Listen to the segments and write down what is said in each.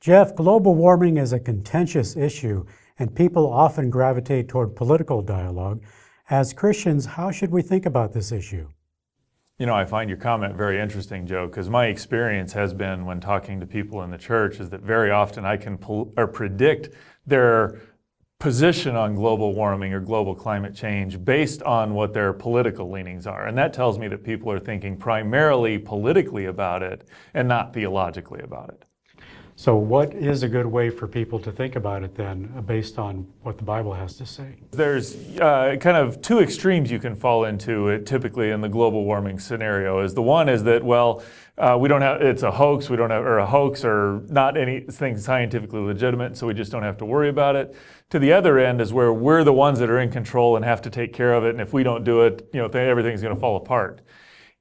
Jeff, global warming is a contentious issue, and people often gravitate toward political dialogue. As Christians, how should we think about this issue? You know, I find your comment very interesting, Joe, because my experience has been when talking to people in the church is that very often I can predict their position on global warming or global climate change based on what their political leanings are. And that tells me that people are thinking primarily politically about it and not theologically about it. So what is a good way for people to think about it then, based on what the Bible has to say? There's kind of two extremes you can fall into typically in the global warming scenario. Is the one is that, well, we don't have, it's a hoax, we don't have, or a hoax or not anything scientifically legitimate, so we just don't have to worry about it. To the other end is where we're the ones that are in control and have to take care of it, and if we don't do it, everything's going to fall apart.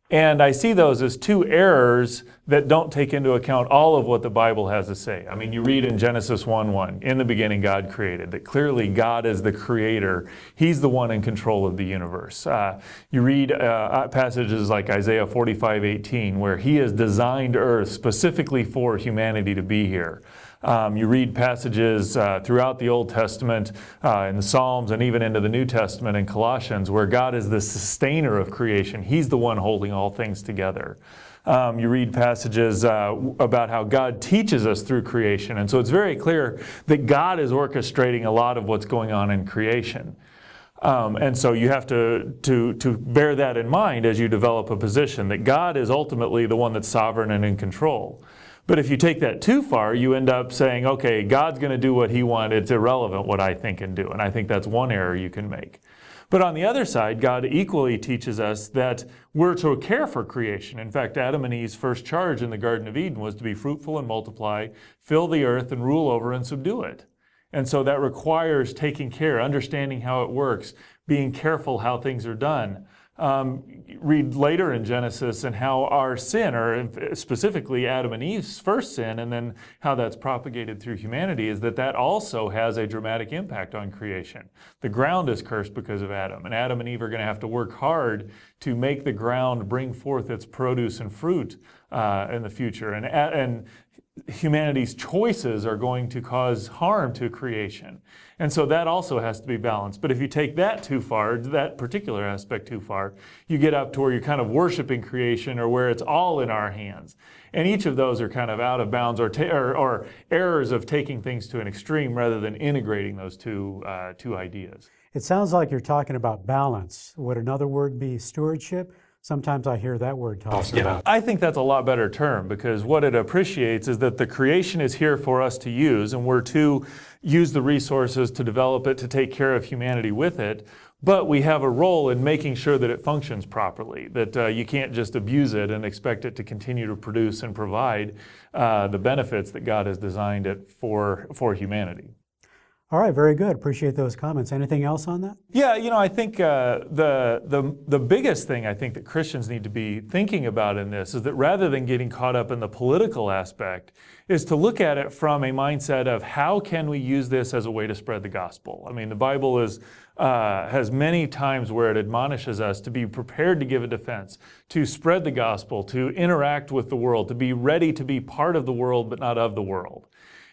And I see those as two errors that don't take into account all of what the Bible has to say. I mean, you read in Genesis 1:1, in the beginning God created, that clearly God is the creator. He's the one in control of the universe. You read passages like Isaiah 45:18, where he has designed earth specifically for humanity to be here. You read passages throughout the Old Testament, in the Psalms, and even into the New Testament in Colossians, where God is the sustainer of creation. He's the one holding all things together. You read passages about how God teaches us through creation. And so it's very clear that God is orchestrating a lot of what's going on in creation. And so you have to bear that in mind as you develop a position, that God is ultimately the one that's sovereign and in control. But if you take that too far, you end up saying, okay, God's going to do what he wants. It's irrelevant what I think and do. And I think that's one error you can make. But on the other side, God equally teaches us that we're to care for creation. In fact, Adam and Eve's first charge in the Garden of Eden was to be fruitful and multiply, fill the earth and rule over and subdue it. And so that requires taking care, understanding how it works, being careful how things are done. Read later in Genesis and how our sin, or specifically Adam and Eve's first sin, and then how that's propagated through humanity, is that also has a dramatic impact on creation. The ground is cursed because of Adam, and Adam and Eve are going to have to work hard to make the ground bring forth its produce and fruit in the future. And humanity's choices are going to cause harm to creation. And so that also has to be balanced. But if you take that too far, that particular aspect too far, you get up to where you're kind of worshiping creation, or where it's all in our hands. And each of those are kind of out of bounds, or errors of taking things to an extreme rather than integrating those two ideas. It sounds like you're talking about balance. Would another word be stewardship? Sometimes I hear that word tossed about. I think that's a lot better term, because what it appreciates is that the creation is here for us to use, and we're to use the resources to develop it, to take care of humanity with it. But we have a role in making sure that it functions properly, that you can't just abuse it and expect it to continue to produce and provide the benefits that God has designed it for humanity. All right, very good. Appreciate those comments. Anything else on that? Yeah, I think the biggest thing I think that Christians need to be thinking about in this is that rather than getting caught up in the political aspect, is to look at it from a mindset of how can we use this as a way to spread the gospel. I mean, the Bible has many times where it admonishes us to be prepared to give a defense, to spread the gospel, to interact with the world, to be ready to be part of the world but not of the world.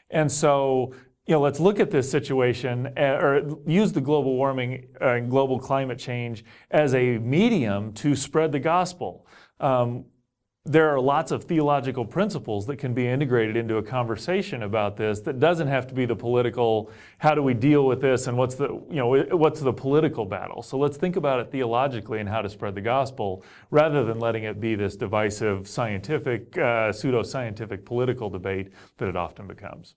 And so, let's look at this situation, or use the global warming and global climate change as a medium to spread the gospel. There are lots of theological principles that can be integrated into a conversation about this that doesn't have to be the political, how do we deal with this, and what's the political battle. So let's think about it theologically and how to spread the gospel, rather than letting it be this divisive scientific, pseudo-scientific political debate that it often becomes.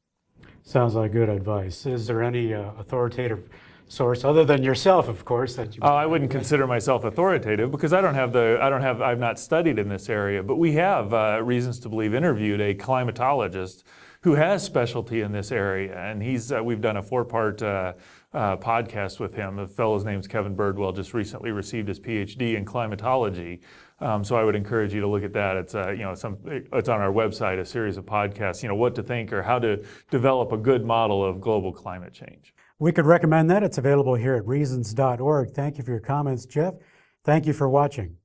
Sounds like good advice. Is there any authoritative source other than yourself, of course, that you? I wouldn't consider myself authoritative, because I've not studied in this area, but we have reasons to believe interviewed a climatologist who has specialty in this area, and we've done a 4-part podcast with him. The fellow's name's Kevin Birdwell, just recently received his PhD in climatology. So I would encourage you to look at that. It's it's on our website, a series of podcasts, what to think or how to develop a good model of global climate change. We could recommend that. It's available here at reasons.org. Thank you for your comments, Jeff. Thank you for watching.